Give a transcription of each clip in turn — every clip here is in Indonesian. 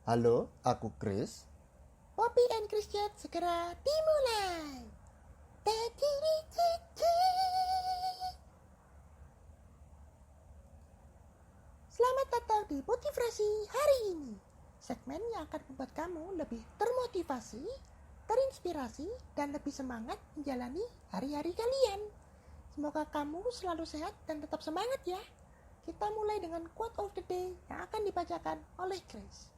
Halo, aku Chris. Poppy and Chris Chat segera dimulai. Selamat datang di Motivasi hari ini. Segmen yang akan membuat kamu lebih termotivasi, terinspirasi, dan lebih semangat menjalani hari-hari kalian. Semoga kamu selalu sehat dan tetap semangat ya. Kita mulai dengan quote of the day yang akan dibacakan oleh Chris.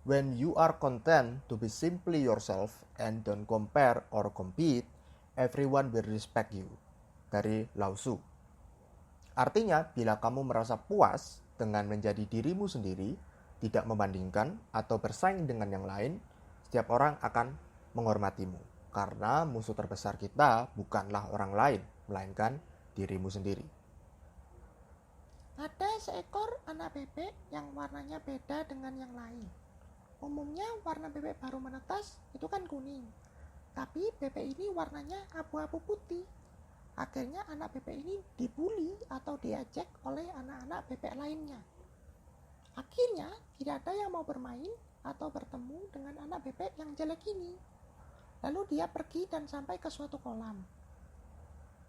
When you are content to be simply yourself and don't compare or compete, everyone will respect you. Dari Lao Tzu. Artinya, bila kamu merasa puas dengan menjadi dirimu sendiri, tidak membandingkan atau bersaing dengan yang lain, setiap orang akan menghormatimu. Karena musuh terbesar kita bukanlah orang lain, melainkan dirimu sendiri. Ada seekor anak bebek yang warnanya beda dengan yang lain. Umumnya warna bebek baru menetas itu kan kuning. Tapi bebek ini warnanya abu-abu putih. Akhirnya anak bebek ini dibully atau diejek oleh anak-anak bebek lainnya. Akhirnya tidak ada yang mau bermain atau bertemu dengan anak bebek yang jelek ini. Lalu dia pergi dan sampai ke suatu kolam.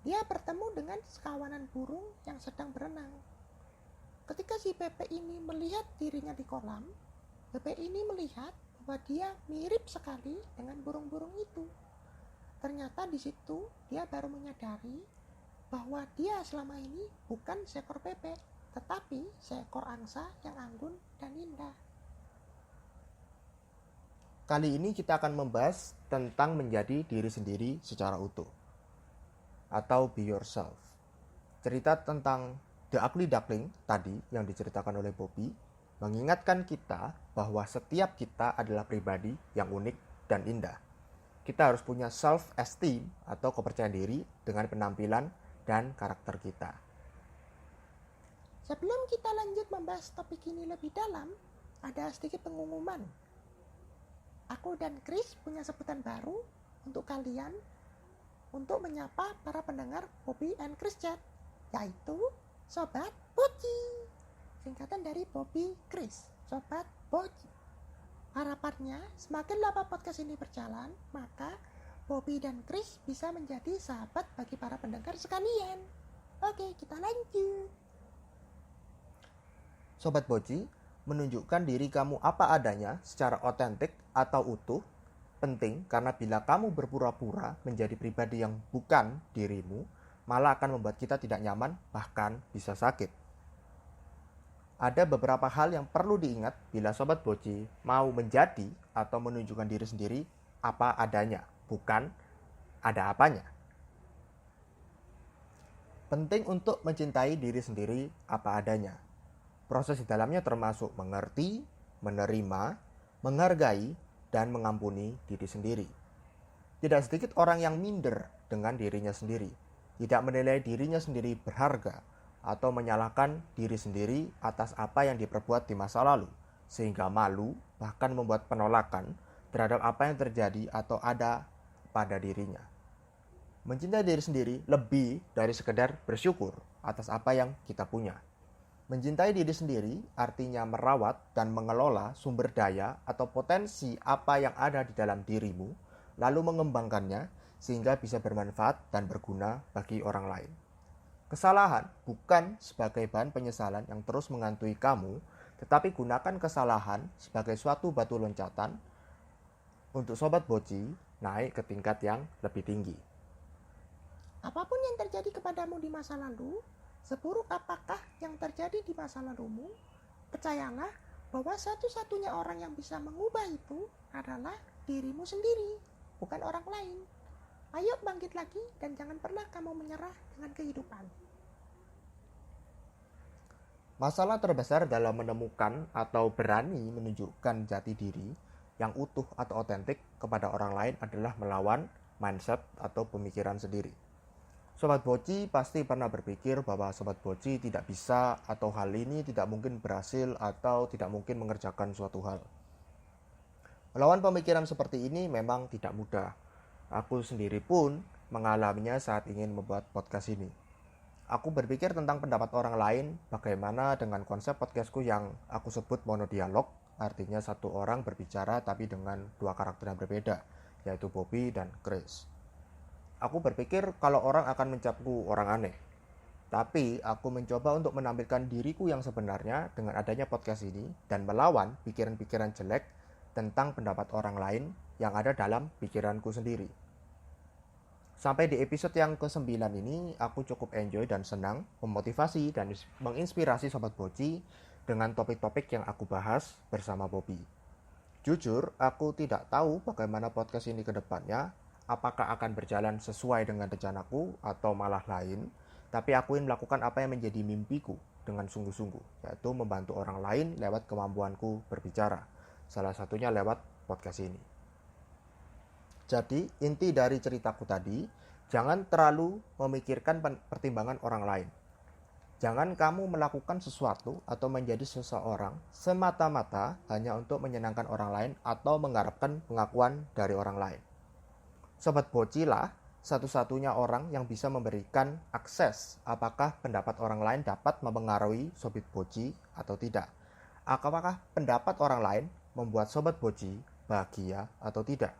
Dia bertemu dengan sekawanan burung yang sedang berenang. Ketika si bebek ini melihat dirinya di kolam, bebek ini melihat bahwa dia mirip sekali dengan burung-burung itu. Ternyata di situ dia baru menyadari bahwa dia selama ini bukan seekor bebek, tetapi seekor angsa yang anggun dan indah. Kali ini kita akan membahas tentang menjadi diri sendiri secara utuh atau be yourself. Cerita tentang The Ugly Duckling tadi yang diceritakan oleh Bobby mengingatkan kita bahwa setiap kita adalah pribadi yang unik dan indah. Kita harus punya self-esteem atau kepercayaan diri dengan penampilan dan karakter kita. Sebelum kita lanjut membahas topik ini lebih dalam, ada sedikit pengumuman. Aku dan Chris punya sebutan baru untuk kalian untuk menyapa para pendengar Bobby and Chris Chat, yaitu Sobat Boci. Singkatan dari Bobby Chris, Sobat Boci. Harapannya semakin lama podcast ini berjalan, maka Bobby dan Chris bisa menjadi sahabat bagi para pendengar sekalian. Oke, kita lanjut. Sobat Boci, menunjukkan diri kamu apa adanya secara otentik atau utuh penting karena bila kamu berpura-pura menjadi pribadi yang bukan dirimu, malah akan membuat kita tidak nyaman, bahkan bisa sakit. Ada beberapa hal yang perlu diingat bila Sobat Boci mau menjadi atau menunjukkan diri sendiri apa adanya, bukan ada apanya. Penting untuk mencintai diri sendiri apa adanya. Proses di dalamnya termasuk mengerti, menerima, menghargai, dan mengampuni diri sendiri. Tidak sedikit orang yang minder dengan dirinya sendiri, tidak menilai dirinya sendiri berharga, atau menyalahkan diri sendiri atas apa yang diperbuat di masa lalu, sehingga malu bahkan membuat penolakan terhadap apa yang terjadi atau ada pada dirinya. Mencintai diri sendiri lebih dari sekedar bersyukur atas apa yang kita punya. Mencintai diri sendiri artinya merawat dan mengelola sumber daya atau potensi apa yang ada di dalam dirimu, lalu mengembangkannya sehingga bisa bermanfaat dan berguna bagi orang lain. Kesalahan bukan sebagai bahan penyesalan yang terus menghantui kamu, tetapi gunakan kesalahan sebagai suatu batu loncatan untuk Sobat Boci naik ke tingkat yang lebih tinggi. Apapun yang terjadi kepadamu di masa lalu, seburuk apakah yang terjadi di masa lalumu, percayalah bahwa satu-satunya orang yang bisa mengubah itu adalah dirimu sendiri, bukan orang lain. Ayo bangkit lagi dan jangan pernah kamu menyerah dengan kehidupan. Masalah terbesar dalam menemukan atau berani menunjukkan jati diri yang utuh atau otentik kepada orang lain adalah melawan mindset atau pemikiran sendiri. Sobat Boci pasti pernah berpikir bahwa Sobat Boci tidak bisa atau hal ini tidak mungkin berhasil atau tidak mungkin mengerjakan suatu hal. Melawan pemikiran seperti ini memang tidak mudah. Aku sendiri pun mengalaminya saat ingin membuat podcast ini. Aku berpikir tentang pendapat orang lain, bagaimana dengan konsep podcastku yang aku sebut monodialog, artinya satu orang berbicara tapi dengan dua karakter yang berbeda, yaitu Bobby dan Chris. Aku berpikir kalau orang akan mencapku orang aneh, tapi aku mencoba untuk menampilkan diriku yang sebenarnya dengan adanya podcast ini dan melawan pikiran-pikiran jelek tentang pendapat orang lain yang ada dalam pikiranku sendiri. Sampai di episode yang ke-9 ini, aku cukup enjoy dan senang memotivasi dan menginspirasi Sobat Boci dengan topik-topik yang aku bahas bersama Bobby. Jujur, aku tidak tahu bagaimana podcast ini ke depannya, apakah akan berjalan sesuai dengan rencanaku atau malah lain, tapi aku ingin melakukan apa yang menjadi mimpiku dengan sungguh-sungguh, yaitu membantu orang lain lewat kemampuanku berbicara, salah satunya lewat podcast ini. Jadi, inti dari ceritaku tadi, jangan terlalu memikirkan pertimbangan orang lain. Jangan kamu melakukan sesuatu atau menjadi seseorang semata-mata hanya untuk menyenangkan orang lain atau mengharapkan pengakuan dari orang lain. Sobat Boci lah satu-satunya orang yang bisa memberikan akses apakah pendapat orang lain dapat mempengaruhi Sobat Boci atau tidak. Apakah pendapat orang lain membuat Sobat Boci bahagia atau tidak.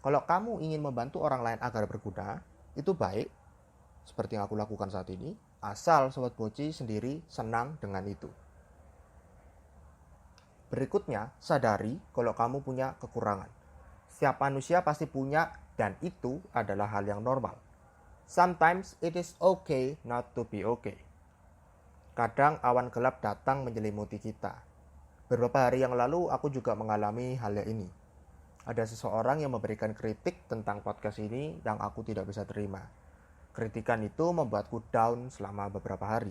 Kalau kamu ingin membantu orang lain agar berguna, itu baik, seperti yang aku lakukan saat ini, asal Sobat Boci sendiri senang dengan itu. Berikutnya, sadari kalau kamu punya kekurangan. Setiap manusia pasti punya, dan itu adalah hal yang normal. Sometimes it is okay not to be okay. Kadang awan gelap datang menyelimuti kita. Beberapa hari yang lalu aku juga mengalami hal ini. Ada seseorang yang memberikan kritik tentang podcast ini yang aku tidak bisa terima. Kritikan itu membuatku down selama beberapa hari.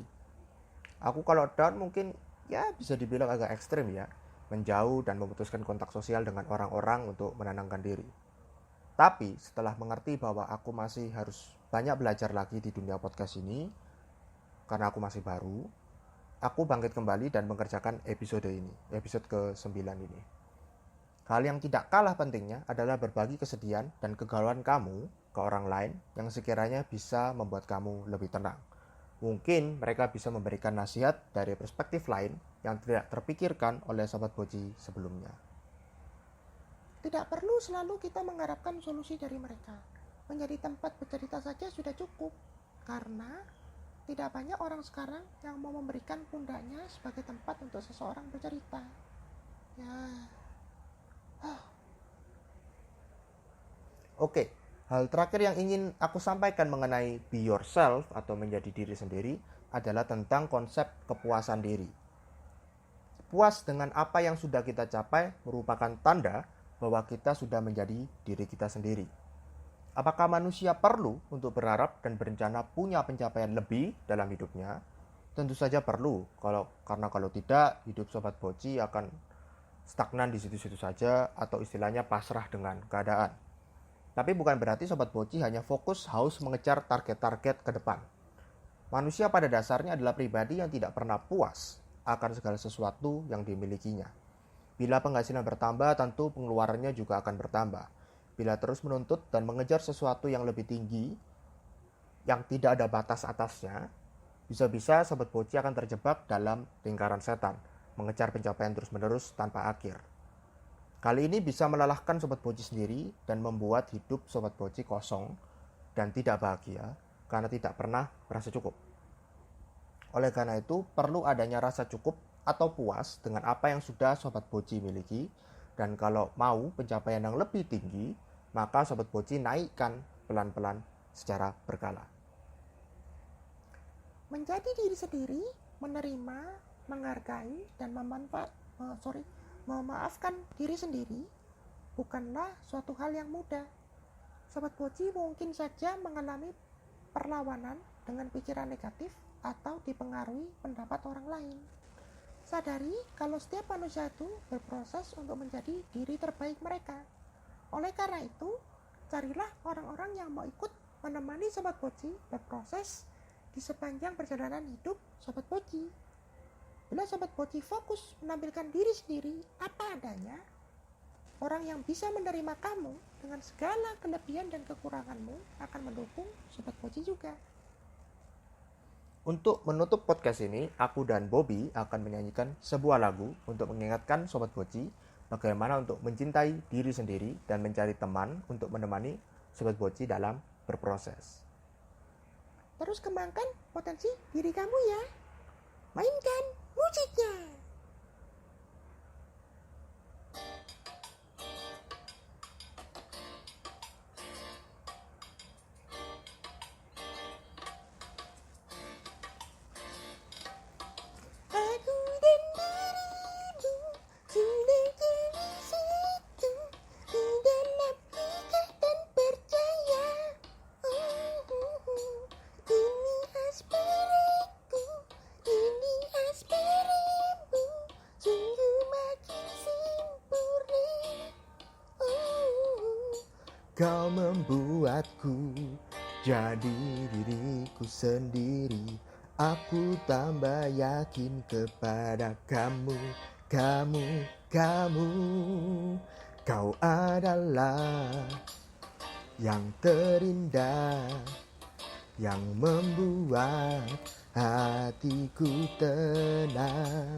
Aku kalau down mungkin ya bisa dibilang agak ekstrim ya. Menjauh dan memutuskan kontak sosial dengan orang-orang untuk menenangkan diri. Tapi setelah mengerti bahwa aku masih harus banyak belajar lagi di dunia podcast ini, karena aku masih baru, aku bangkit kembali dan mengerjakan episode ini, episode ke-9 ini. Hal yang tidak kalah pentingnya adalah berbagi kesedihan dan kegalauan kamu ke orang lain yang sekiranya bisa membuat kamu lebih tenang. Mungkin mereka bisa memberikan nasihat dari perspektif lain yang tidak terpikirkan oleh Sobat Boci sebelumnya. Tidak perlu selalu kita mengharapkan solusi dari mereka. Menjadi tempat bercerita saja sudah cukup, karena tidak banyak orang sekarang yang mau memberikan pundaknya sebagai tempat untuk seseorang bercerita. Oke, hal terakhir yang ingin aku sampaikan mengenai be yourself atau menjadi diri sendiri adalah tentang konsep kepuasan diri. Puas dengan apa yang sudah kita capai merupakan tanda bahwa kita sudah menjadi diri kita sendiri. Apakah manusia perlu untuk berharap dan berencana punya pencapaian lebih dalam hidupnya? Tentu saja perlu, karena kalau tidak, hidup Sobat Boci akan stagnan di situ-situ saja atau istilahnya pasrah dengan keadaan. Tapi bukan berarti Sobat Boci hanya fokus harus mengejar target-target ke depan. Manusia pada dasarnya adalah pribadi yang tidak pernah puas akan segala sesuatu yang dimilikinya. Bila penghasilan bertambah, tentu pengeluarannya juga akan bertambah. Bila terus menuntut dan mengejar sesuatu yang lebih tinggi, yang tidak ada batas atasnya, bisa-bisa Sobat Boci akan terjebak dalam lingkaran setan, mengejar pencapaian terus-menerus tanpa akhir. Kali ini bisa melelahkan Sobat Boci sendiri dan membuat hidup Sobat Boci kosong dan tidak bahagia karena tidak pernah merasa cukup. Oleh karena itu, perlu adanya rasa cukup atau puas dengan apa yang sudah Sobat Boci miliki, dan kalau mau pencapaian yang lebih tinggi, maka Sobat Boci naikkan pelan-pelan secara berkala. Menjadi diri sendiri, menerima, menghargai, dan memaafkan diri sendiri bukanlah suatu hal yang mudah. Sobat Boci mungkin saja mengalami perlawanan dengan pikiran negatif atau dipengaruhi pendapat orang lain. Sadari kalau setiap manusia itu berproses untuk menjadi diri terbaik mereka. Oleh karena itu, carilah orang-orang yang mau ikut menemani Sobat Boci berproses di sepanjang perjalanan hidup Sobat Boci. Bila Sobat Boci fokus menampilkan diri sendiri apa adanya, orang yang bisa menerima kamu dengan segala kelebihan dan kekuranganmu akan mendukung Sobat Boci juga. Untuk menutup podcast ini, aku dan Bobby akan menyanyikan sebuah lagu untuk mengingatkan Sobat Boci bagaimana untuk mencintai diri sendiri dan mencari teman untuk menemani Sobat Boci dalam berproses. Terus kembangkan potensi diri kamu ya. Mainkan musiknya. Aku dan dirimu sudah jadi satu di dalam ikatan percaya. Ini aspiriku, ini aspirimu, sungguh makin sempurna. Kau membuatku jadi diriku sendiri. Aku tambah yakin kepada kamu. Kau adalah yang terindah, yang membuat hatiku tenang.